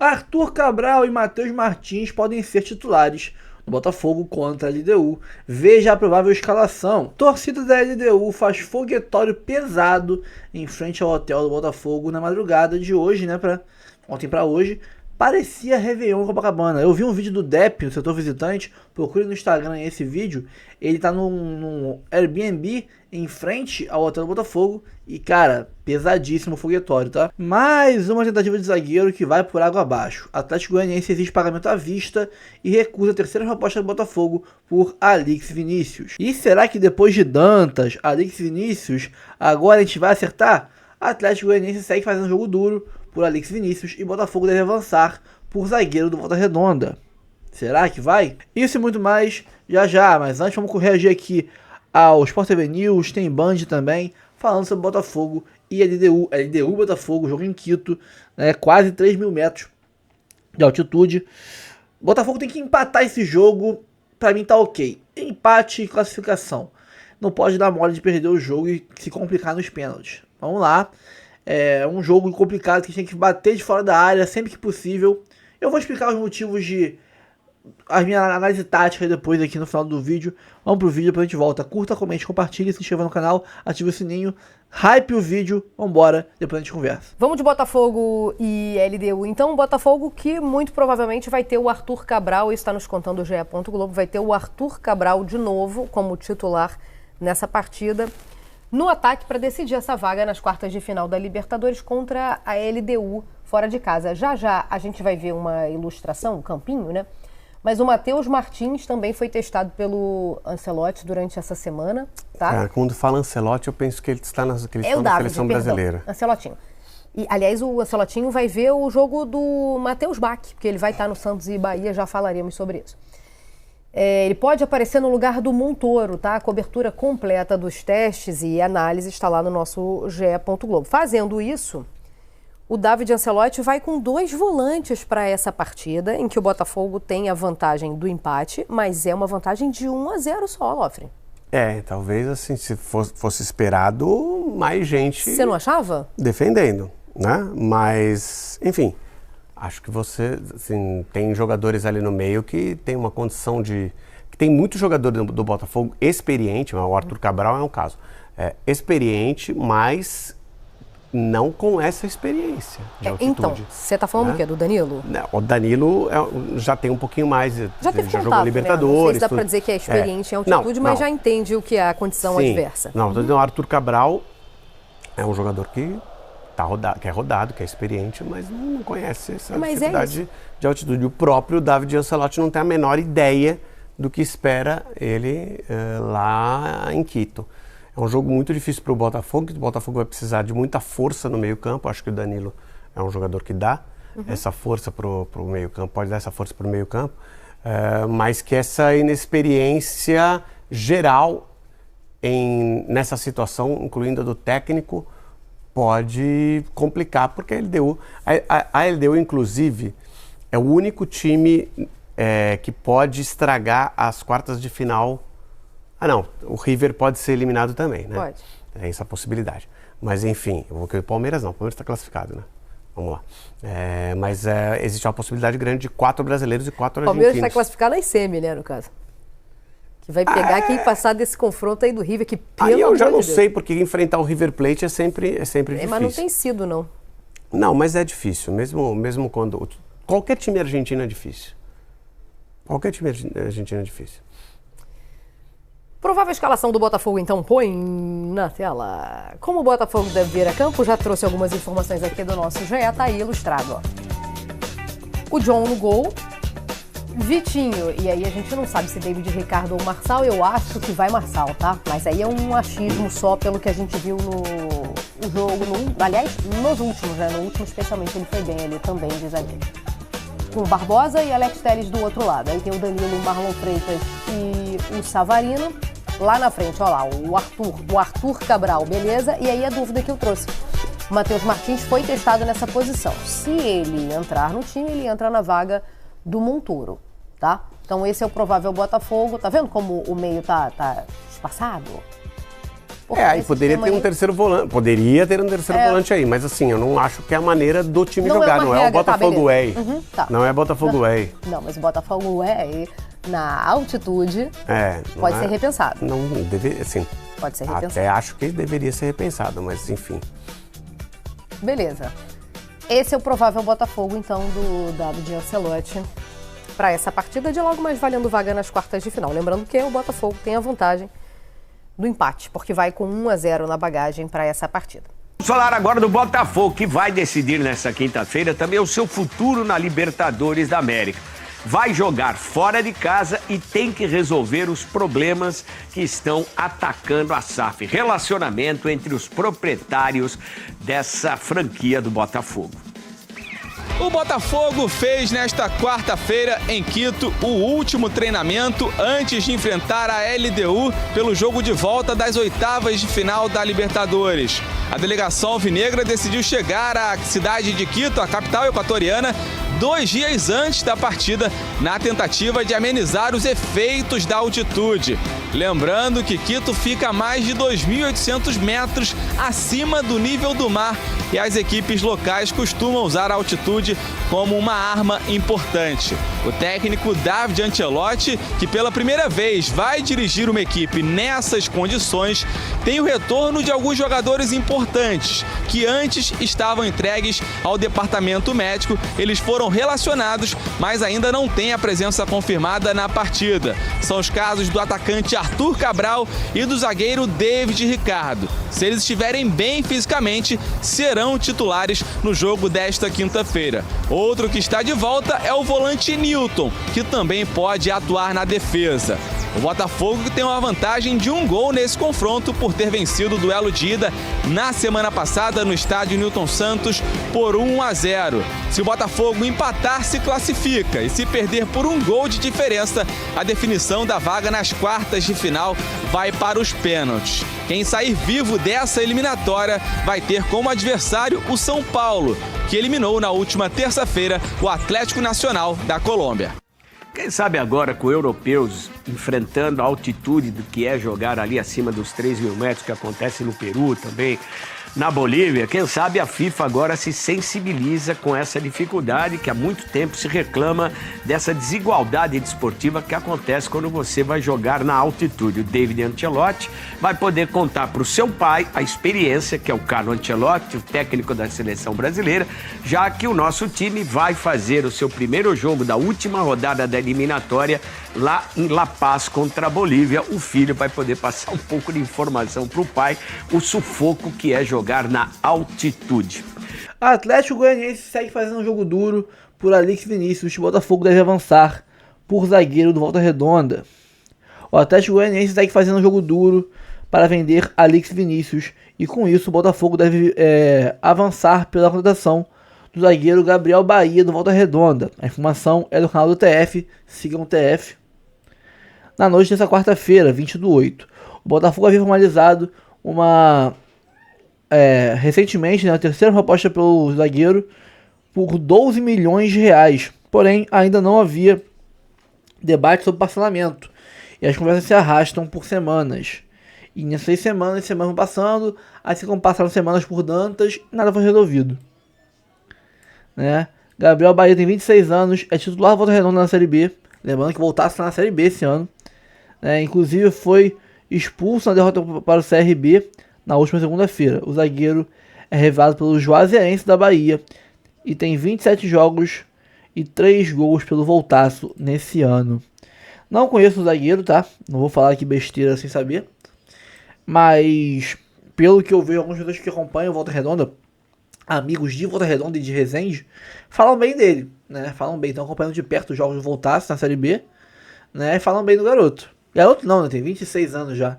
Arthur Cabral e Matheus Martins podem ser titulares no Botafogo contra a LDU. Veja a provável escalação. Torcida da LDU faz foguetório pesado em frente ao hotel do Botafogo na madrugada de hoje, ontem para hoje. Parecia Réveillon em Copacabana. Eu vi um vídeo do Depp, no setor visitante, procure no Instagram esse vídeo. Ele tá num Airbnb em frente ao hotel do Botafogo e, cara, pesadíssimo o foguetório, tá? Mais uma tentativa de zagueiro que vai por água abaixo. Atlético Goianiense exige pagamento à vista e recusa a terceira proposta do Botafogo por Alix Vinícius. E será que depois de Dantas, Alix Vinícius, agora a gente vai acertar? Atlético Goianiense segue fazendo um jogo duro por Alix Vinícius e Botafogo deve avançar por zagueiro do Volta Redonda. Será que vai? Isso e muito mais já, mas antes vamos reagir aqui ao Sport TV News, tem Band também, falando sobre Botafogo e LDU Botafogo, jogo em Quito, quase 3 mil metros de altitude. Botafogo tem que empatar esse jogo, pra mim tá ok. Empate e classificação. Não pode dar mole de perder o jogo e se complicar nos pênaltis. Vamos lá. É um jogo complicado que a gente tem que bater de fora da área sempre que possível. Eu vou explicar os motivos as minhas análises táticas depois aqui no final do vídeo. Vamos pro vídeo, depois a gente volta. Curta, comente, compartilhe, se inscreva no canal, ative o sininho, hype o vídeo, vambora, depois a gente conversa. Vamos de Botafogo e LDU. Então, Botafogo que muito provavelmente vai ter o Arthur Cabral, isso está nos contando o GE. Globo, vai ter o Arthur Cabral de novo como titular nessa partida no ataque para decidir essa vaga nas quartas de final da Libertadores contra a LDU fora de casa. Já a gente vai ver uma ilustração, um campinho, né? Mas o Matheus Martins também foi testado pelo Ancelotti durante essa semana, tá? Cara, quando fala Ancelotti, eu penso que ele está na seleção brasileira. Ancelotinho. E, aliás, o Ancelotinho vai ver o jogo do Matheus Bach, porque ele vai estar no Santos e Bahia, já falaremos sobre isso. Ele pode aparecer no lugar do Montoro, tá? A cobertura completa dos testes e análise está lá no nosso GE. Globo. Fazendo isso, o David Ancelotti vai com 2 volantes para essa partida, em que o Botafogo tem a vantagem do empate, mas é uma vantagem de 1-0 só, Lofre. Talvez assim, se fosse esperado, mais gente... Você não achava? Defendendo, né? Mas, enfim, acho que você, assim, tem jogadores ali no meio que tem uma condição de... que tem muito jogador do Botafogo experiente, o Arthur Cabral é um caso, experiente, mas... não com essa experiência de altitude. Então, você está falando o quê? Do Danilo? Não, o Danilo já tem um pouquinho mais, já teve contato, jogou Libertadores. Não sei se dá para dizer que é experiente em altitude, mas já entende o que é a condição adversa. Não, o Arthur Cabral é um jogador que é rodado, que é experiente, mas não conhece essa dificuldade de altitude. O próprio David Ancelotti não tem a menor ideia do que espera ele lá em Quito. É um jogo muito difícil para o Botafogo, que o Botafogo vai precisar de muita força no meio-campo. Acho que o Danilo é um jogador que dá essa força para o meio-campo, pode dar essa força para o meio-campo, mas que essa inexperiência geral nessa situação, incluindo a do técnico, pode complicar, porque a LDU, inclusive, é o único time que pode estragar as quartas de final. Não, o River pode ser eliminado também, né? Pode. É essa a possibilidade. Mas, enfim, o Palmeiras não, o Palmeiras está classificado, né? Vamos lá. Mas existe uma possibilidade grande de 4 brasileiros e 4 argentinos. O Palmeiras está classificado na semi, né, no caso? Que vai pegar quem passar desse confronto aí do River, que Aí eu já não sei, porque enfrentar o River Plate é sempre difícil. Mas não tem sido, não. Não, mas é difícil, mesmo quando... Qualquer time argentino é difícil. Qualquer time argentino é difícil. Provável escalação do Botafogo, então, põe na tela. Como o Botafogo deve vir a campo, já trouxe algumas informações aqui do nosso GE, tá aí ilustrado, ó. O John no gol, Vitinho, e aí a gente não sabe se David Ricardo ou Marçal, eu acho que vai Marçal, tá? Mas aí é um achismo só pelo que a gente viu no jogo, aliás, nos últimos, né? No último especialmente ele foi bem ali também, de zagueiro. Com o Barbosa e Alex Telles do outro lado. Aí tem o Danilo, o Marlon Freitas e o Savarino. Lá na frente, olha lá, o Arthur Cabral, beleza? E aí a dúvida que eu trouxe. O Matheus Martins foi testado nessa posição. Se ele entrar no time, ele entra na vaga do Montoro, tá? Então esse é o provável Botafogo. Tá vendo como o meio tá espaçado? Aí poderia ter um terceiro volante. Poderia ter um terceiro volante aí, mas assim, eu não acho que é a maneira do time jogar. Não é o Botafogo Way. Não é Botafogo Way. Não, mas o Botafogo Way na altitude pode ser repensado. Não deveria, assim. Pode ser repensado. Até acho que deveria ser repensado, mas enfim. Beleza. Esse é o provável Botafogo, então, do David Ancelotti para essa partida de logo mais valendo vaga nas quartas de final. Lembrando que o Botafogo tem a vantagem do empate, porque vai com 1-0 na bagagem para essa partida. Vamos falar agora do Botafogo, que vai decidir nessa quinta-feira também o seu futuro na Libertadores da América. Vai jogar fora de casa e tem que resolver os problemas que estão atacando a SAF. Relacionamento entre os proprietários dessa franquia do Botafogo. O Botafogo fez nesta quarta-feira em Quito o último treinamento antes de enfrentar a LDU pelo jogo de volta das oitavas de final da Libertadores. A delegação alvinegra decidiu chegar à cidade de Quito, a capital equatoriana, 2 dias antes da partida, na tentativa de amenizar os efeitos da altitude. Lembrando que Quito fica a mais de 2.800 metros acima do nível do mar e as equipes locais costumam usar a altitude como uma arma importante. O técnico David Ancelotti, que pela primeira vez vai dirigir uma equipe nessas condições, tem o retorno de alguns jogadores importantes que antes estavam entregues ao departamento médico. Eles foram relacionados, mas ainda não têm a presença confirmada na partida. São os casos do atacante Arthur Cabral e do zagueiro David Ricardo. Se eles estiverem bem fisicamente, serão titulares no jogo desta quinta-feira. Outro que está de volta é o volante Newton, que também pode atuar na defesa. O Botafogo tem uma vantagem de 1 gol nesse confronto por ter vencido o duelo de ida na semana passada no estádio Newton Santos por 1-0. Se o Botafogo empatar, se classifica, e se perder por 1 gol de diferença, a definição da vaga nas quartas de final vai para os pênaltis. Quem sair vivo dessa eliminatória vai ter como adversário o São Paulo, que eliminou na última terça-feira o Atlético Nacional da Colômbia. Quem sabe agora com europeus enfrentando a altitude do que é jogar ali acima dos 3.000 metros, que acontece no Peru também, na Bolívia, quem sabe a FIFA agora se sensibiliza com essa dificuldade que há muito tempo se reclama dessa desigualdade desportiva que acontece quando você vai jogar na altitude. O David Ancelotti vai poder contar para o seu pai a experiência, que é o Carlo Ancelotti, o técnico da seleção brasileira, já que o nosso time vai fazer o seu primeiro jogo da última rodada da eliminatória lá em La Paz contra a Bolívia. O filho vai poder passar um pouco de informação para o pai, o sufoco que é jogar na altitude. Atlético Goianiense segue fazendo um jogo duro por Alex Vinícius. O Botafogo deve avançar por zagueiro do Volta Redonda. O Atlético Goianiense segue fazendo um jogo duro para vender Alex Vinícius. E com isso o Botafogo deve avançar pela contratação do zagueiro Gabriel Bahia do Volta Redonda. A informação é do canal do TF. Sigam o TF. Na noite dessa quarta-feira, 20/8, o Botafogo havia formalizado recentemente, a terceira proposta pelo zagueiro por 12 milhões de reais. Porém, ainda não havia debate sobre parcelamento. E as conversas se arrastam por semanas. E nessas semanas vão passando, assim como passaram semanas por Dantas, nada foi resolvido. Né? Gabriel Bahia tem 26 anos, é titular da Volta Redonda na Série B. Lembrando que voltasse na Série B esse ano. Inclusive foi expulso na derrota para o CRB na última segunda-feira. O zagueiro é revelado pelo Juazeirense da Bahia e tem 27 jogos e 3 gols pelo Voltaço nesse ano. Não conheço o zagueiro, tá? Não vou falar aqui besteira sem saber. Mas, pelo que eu vejo, algumas pessoas que acompanham o Volta Redonda, amigos de Volta Redonda e de Resende, falam bem dele, né? Falam bem, estão acompanhando de perto os jogos do Voltaço na Série B, né? E falam bem do garoto. Garoto não, né? Tem 26 anos já.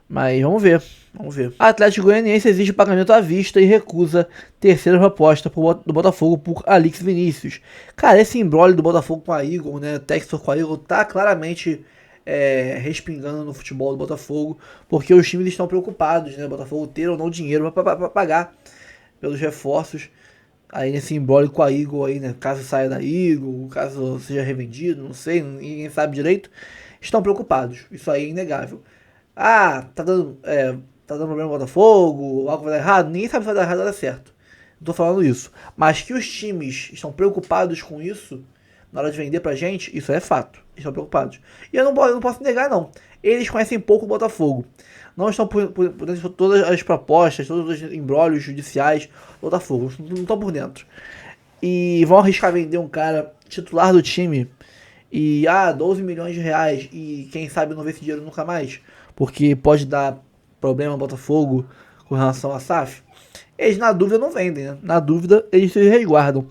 Mas vamos ver. A Atlético Goianiense exige pagamento à vista e recusa terceira proposta do Botafogo por Alex Vinícius. Cara, esse imbróglio do Botafogo com a Eagle, né? Textor com a Eagle, tá claramente respingando no futebol do Botafogo, porque os times estão preocupados, né? O Botafogo ter ou não dinheiro para pagar pelos reforços. Aí nesse imbróglio com a Eagle aí, né? Caso saia da Eagle, caso seja revendido, não sei, ninguém sabe direito. Estão preocupados. Isso aí é inegável. Tá dando tá dando problema no Botafogo, algo vai dar errado, ninguém sabe se vai dar errado ou dar certo. Não tô falando isso. Mas que os times estão preocupados com isso, na hora de vender pra gente, isso é fato. Eles estão preocupados. E eu não posso negar, não. Eles conhecem pouco o Botafogo. Não estão por dentro de todas as propostas, todos os embrólios judiciais do Botafogo. Não estão por dentro. E vão arriscar vender um cara titular do time e 12 milhões de reais e quem sabe não ver esse dinheiro nunca mais, porque pode dar problema no Botafogo com relação a SAF. Eles na dúvida não vendem, né? Na dúvida eles se resguardam.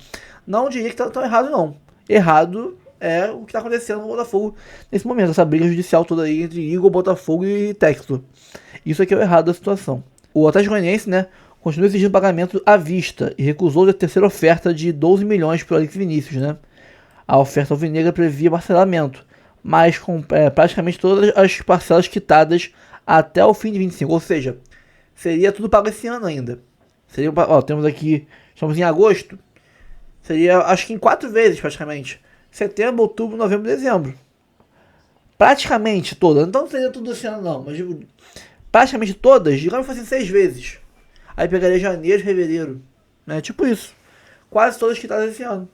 Não diria que estão errado, não. Errado é o que está acontecendo no Botafogo nesse momento, essa briga judicial toda aí entre Igor, Botafogo e Textor. Isso aqui é o errado da situação. O Atlético Goianiense, né, continua exigindo pagamento à vista e recusou a terceira oferta de 12 milhões para o Alex Vinícius, né? A oferta alvinegra previa parcelamento, mas com praticamente todas as parcelas quitadas até o fim de 25, ou seja, seria tudo pago esse ano ainda. Seria, temos aqui, estamos em agosto, seria acho que em 4 vezes praticamente. Setembro, outubro, novembro, dezembro. Praticamente todas, então não seria tudo esse ano não, mas praticamente todas, digamos que fossem 6 vezes. Aí pegaria janeiro, fevereiro, né? Tipo isso. Quase todas quitadas esse ano.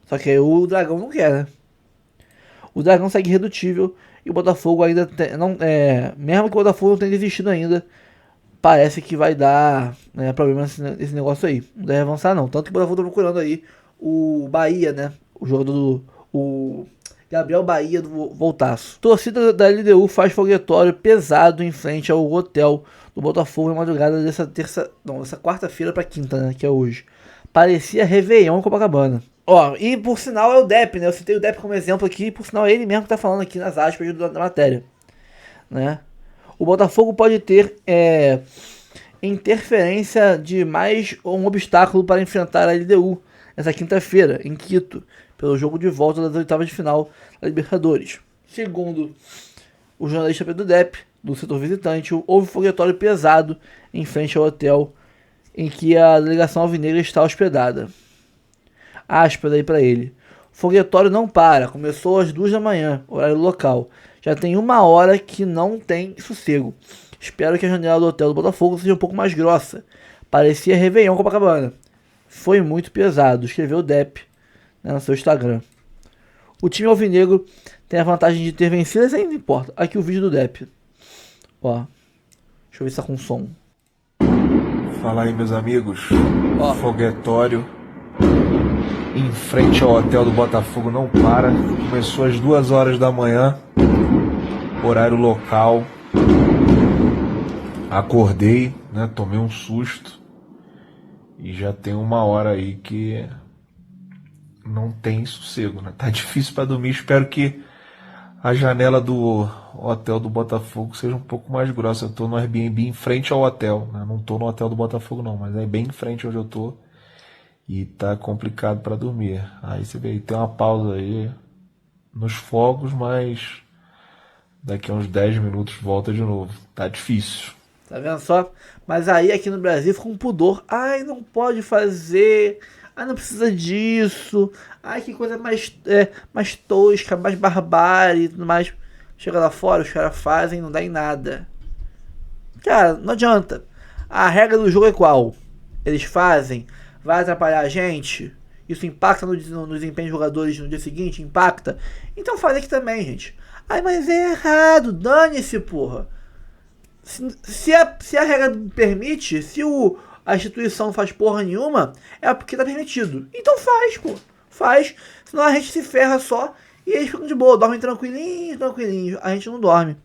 Só que aí o Dragão não quer, né? O Dragão segue irredutível e o Botafogo ainda mesmo que o Botafogo não tenha desistido ainda, parece que vai dar problema nesse negócio aí. Não deve avançar não. Tanto que o Botafogo tá procurando aí o Bahia, né? O jogador o Gabriel Bahia do Voltaço. Torcida da LDU faz foguetório pesado em frente ao hotel do Botafogo na madrugada dessa quarta-feira pra quinta, né? Que é hoje. Parecia Réveillon em Copacabana. E por sinal é o Depp, né? Eu citei o Depp como exemplo aqui, por sinal é ele mesmo que tá falando aqui nas aspas da matéria, né? O Botafogo pode ter interferência de mais um obstáculo para enfrentar a LDU essa quinta-feira, em Quito, pelo jogo de volta das oitavas de final da Libertadores. Segundo o jornalista Pedro Depp, do setor visitante, houve foguetório pesado em frente ao hotel em que a delegação alvinegra está hospedada. Aspas aí para ele. Foguetório não para, começou às 2 da manhã, horário local. Já tem 1 hora que não tem sossego. Espero que a janela do hotel do Botafogo seja um pouco mais grossa. Parecia Réveillon Copacabana. Foi muito pesado, escreveu o Depp, né, no seu Instagram. O time alvinegro tem a vantagem de ter vencido, mas ainda importa. Aqui o vídeo do Depp. Deixa eu ver se tá com som. Fala aí, meus amigos. Foguetório em frente ao hotel do Botafogo não para. Começou às 2 horas da manhã, horário local. Acordei, né? Tomei um susto. E já tem 1 hora aí que não tem sossego, né? Tá difícil para dormir. Espero que a janela do hotel do Botafogo seja um pouco mais grossa. Eu tô no Airbnb em frente ao hotel, né? Não tô no hotel do Botafogo não, mas é bem em frente onde eu tô. E tá complicado para dormir. Aí você vê, tem uma pausa aí nos fogos, mas daqui a uns 10 minutos volta de novo. Tá difícil. Tá vendo só? Mas aí aqui no Brasil fica um pudor. Ai, não pode fazer. Ai, não precisa disso. Ai, que coisa mais tosca, mais barbárie e tudo mais. Chega lá fora, os caras fazem, não dá em nada. Cara, não adianta. A regra do jogo é qual? Eles fazem, vai atrapalhar a gente? Isso impacta no desempenho dos jogadores no dia seguinte? Impacta? Então faz aqui também, gente. Ai, mas é errado. Dane-se, porra. Se a regra permite, se a instituição não faz porra nenhuma, é porque tá permitido. Então faz, pô. Faz. Senão a gente se ferra só e eles ficam de boa, dormem tranquilinho. A gente não dorme.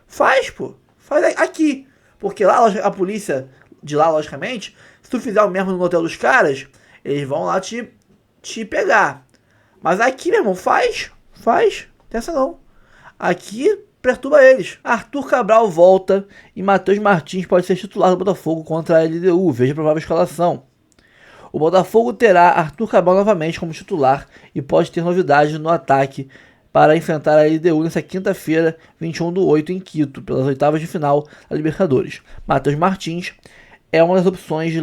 Faz, pô. Faz aqui. Porque lá a polícia de lá, logicamente, se tu fizer o mesmo no hotel dos caras, eles vão lá te pegar. Mas aqui, meu irmão, faz. Tem essa não. Aqui perturba eles. Arthur Cabral volta e Matheus Martins pode ser titular do Botafogo contra a LDU. Veja a provável escalação. O Botafogo terá Arthur Cabral novamente como titular e pode ter novidades no ataque para enfrentar a LDU nessa quinta-feira, 21/8, em Quito, pelas oitavas de final da Libertadores. Matheus Martins é uma das opções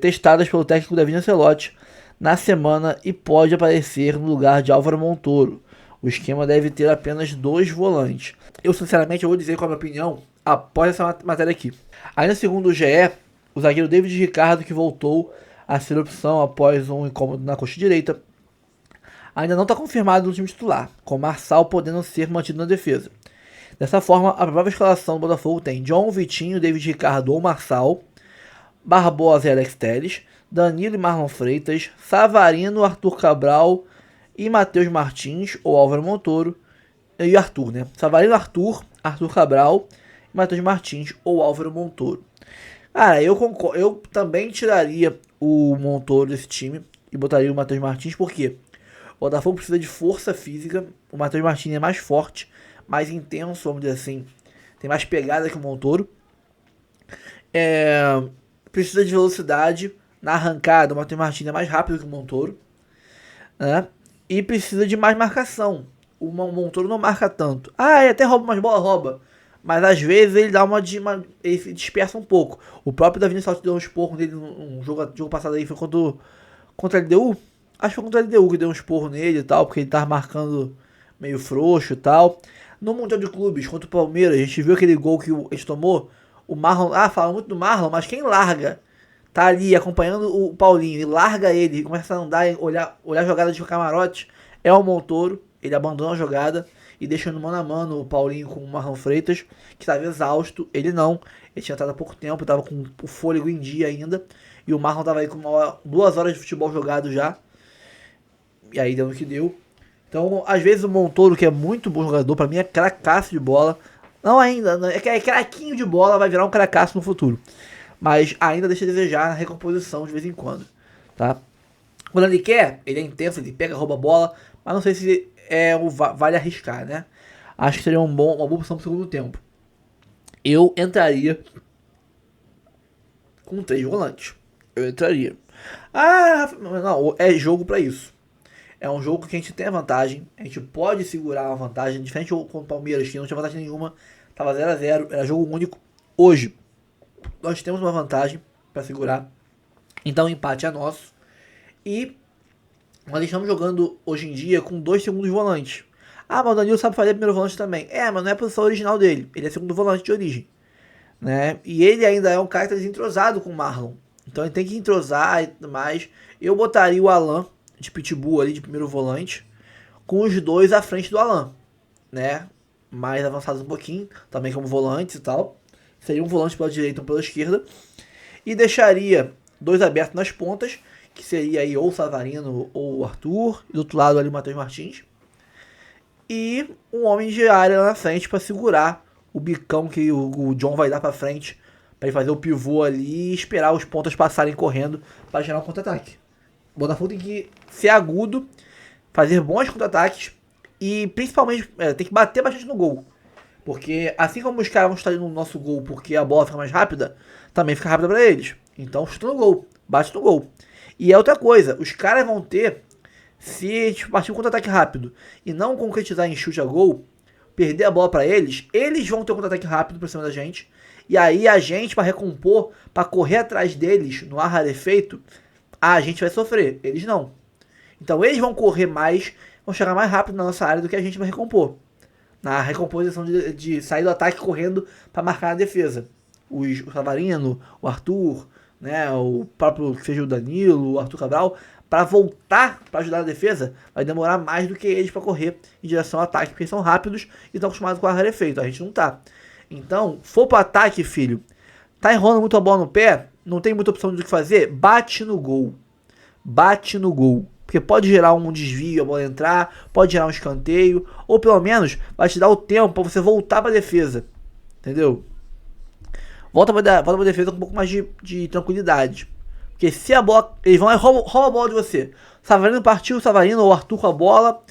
testadas pelo técnico David Ancelotti na semana e pode aparecer no lugar de Álvaro Montoro. O esquema deve ter apenas 2 volantes. Eu, sinceramente, vou dizer qual é a minha opinião após essa matéria aqui. Ainda segundo o GE, o zagueiro David Ricardo, que voltou a ser opção após um incômodo na coxa direita, ainda não está confirmado no time titular, com Marçal podendo ser mantido na defesa. Dessa forma, a provável escalação do Botafogo tem John, Vitinho, David Ricardo ou Marçal, Barbosa e Alex Telles, Danilo e Marlon Freitas, Savarino, Arthur Cabral e Matheus Martins ou Álvaro Montoro, e Arthur, né? Savarino, Arthur Cabral e Matheus Martins ou Álvaro Montoro. Cara, eu também tiraria o Montoro desse time e botaria o Matheus Martins, porque o Botafogo precisa de força física, o Matheus Martins é mais forte, mais intenso, vamos dizer assim, tem mais pegada que o Montoro, precisa de velocidade na arrancada, o Matheus Martins é mais rápido que o Montoro, né? E precisa de mais marcação. O Montoro não marca tanto. Ele até rouba umas bolas, rouba. Mas às vezes ele dá ele se dispersa um pouco. O próprio Davi Salto deu um esporro nele num jogo passado aí, foi contra a LDU? Acho que foi contra a LDU que deu um esporro nele e tal, porque ele tava marcando meio frouxo e tal. No Mundial de Clubes, contra o Palmeiras, a gente viu aquele gol que a gente tomou. O Marlon, fala muito do Marlon, mas quem larga, tá ali acompanhando o Paulinho e larga ele, começa a andar e olhar a jogada de camarote, é o Montoro. Ele abandona a jogada e deixa no mano a mano o Paulinho com o Marlon Freitas, que estava exausto. Ele não, ele tinha entrado há pouco tempo, estava com o fôlego em dia ainda. E o Marlon estava aí com 2 horas de futebol jogado já. E aí deu no que deu. Então, às vezes o Montoro, que é muito bom jogador, pra mim é cracaço de bola. Não ainda, é craquinho de bola, vai virar um cracaço no futuro. Mas ainda deixa a desejar na recomposição de vez em quando, tá? Quando ele quer, ele é intenso, ele pega, rouba a bola, mas não sei se vale arriscar, né? Acho que seria uma boa opção pro segundo tempo. Eu entraria com 3 volantes. Eu entraria. Não, é jogo pra isso. É um jogo que a gente tem a vantagem. A gente pode segurar a vantagem. Diferente do contra o Palmeiras, que não tinha vantagem nenhuma. Tava 0-0. Era jogo único. Hoje, nós temos uma vantagem para segurar. Então o empate é nosso. E nós estamos jogando hoje em dia com 2 segundos volantes. Mas o Danilo sabe fazer primeiro volante também. Mas não é a posição original dele. Ele é segundo volante de origem, né? E ele ainda é um cara que está desentrosado com o Marlon. Então ele tem que entrosar e tudo mais. Eu botaria o Alan de Pitbull ali de primeiro volante, com os 2 à frente do Alan, né? Mais avançados um pouquinho, também como volantes e tal. Seria um volante pela direita e um pela esquerda. E deixaria 2 abertos nas pontas, que seria aí ou o Savarino ou o Arthur. E do outro lado ali o Matheus Martins. E um homem de área lá na frente para segurar o bicão que o John vai dar para frente, para ele fazer o pivô ali e esperar os pontas passarem correndo para gerar um contra-ataque. O Botafogo tem que ser agudo, fazer bons contra-ataques e principalmente tem que bater bastante no gol. Porque assim como os caras vão estar no nosso gol porque a bola fica mais rápida, também fica rápida para eles. Então chuta no gol, bate no gol. E é outra coisa, os caras vão ter, se partir um contra-ataque rápido e não concretizar em chute a gol, perder a bola para eles vão ter um contra-ataque rápido por cima da gente. E aí a gente, para recompor, para correr atrás deles no ar rarefeito, a gente vai sofrer, eles não. Então eles vão correr mais, vão chegar mais rápido na nossa área do que a gente vai recompor. Na recomposição de sair do ataque correndo para marcar a defesa. O Savarino, o Arthur, né, o próprio que seja o Danilo, o Arthur Cabral, para voltar para ajudar na defesa, vai demorar mais do que eles para correr em direção ao ataque, porque eles são rápidos e estão acostumados com o ar rarefeito. A gente não tá. Então, for para ataque, filho, tá enrolando muito a bola no pé, não tem muita opção do que fazer, bate no gol. Bate no gol. Porque pode gerar um desvio, a bola entrar, pode gerar um escanteio, ou pelo menos vai te dar o tempo para você voltar para a defesa. Entendeu? Volta para a defesa com um pouco mais de tranquilidade. Porque se a bola, eles vão lá e roubam a bola de você. Savarino partiu, o Savarino ou o Arthur com a bola,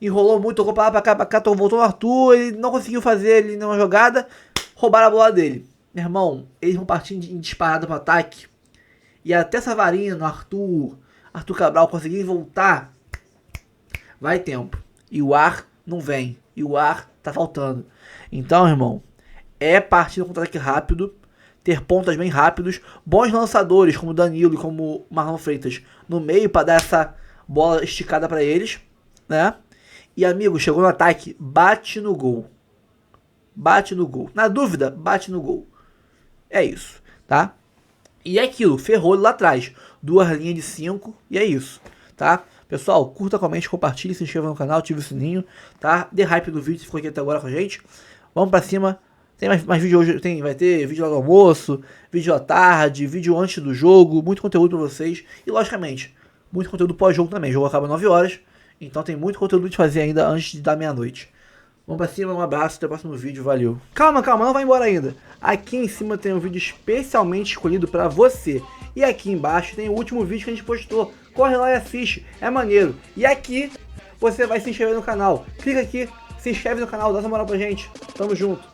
enrolou muito, tocou para lá, para cá, voltou no Arthur, ele não conseguiu fazer ali nenhuma jogada, roubaram a bola dele. Meu irmão, eles vão partir em disparada para o ataque. E até Savarino, Arthur Cabral conseguirem voltar, vai tempo. E o ar não vem. E o ar tá faltando. Então, irmão, é partir no contra-ataque rápido, ter pontas bem rápidos, bons lançadores como Danilo e como Marlon Freitas no meio para dar essa bola esticada para eles, né? E amigo, chegou no ataque, bate no gol. bate no gol. Na dúvida, bate no gol. É isso, tá? E é aquilo, ferrou lá atrás. 2 linhas de 5 e é isso, tá? Pessoal, curta, comente, compartilhe, se inscreva no canal, ative o sininho, tá? Dê hype no vídeo, se ficou aqui até agora com a gente. Vamos pra cima. Tem mais vídeo hoje, vai ter vídeo lá do almoço, vídeo à tarde, vídeo antes do jogo, muito conteúdo pra vocês. E logicamente, muito conteúdo pós-jogo também. O jogo acaba 9 horas, então tem muito conteúdo de fazer ainda antes de dar meia-noite. Vamos pra cima, um abraço, até o próximo vídeo, valeu. Calma, não vai embora ainda. Aqui em cima tem um vídeo especialmente escolhido pra você. E aqui embaixo tem o último vídeo que a gente postou. Corre lá e assiste, é maneiro. E aqui você vai se inscrever no canal. Clica aqui, se inscreve no canal, dá essa moral pra gente. Tamo junto.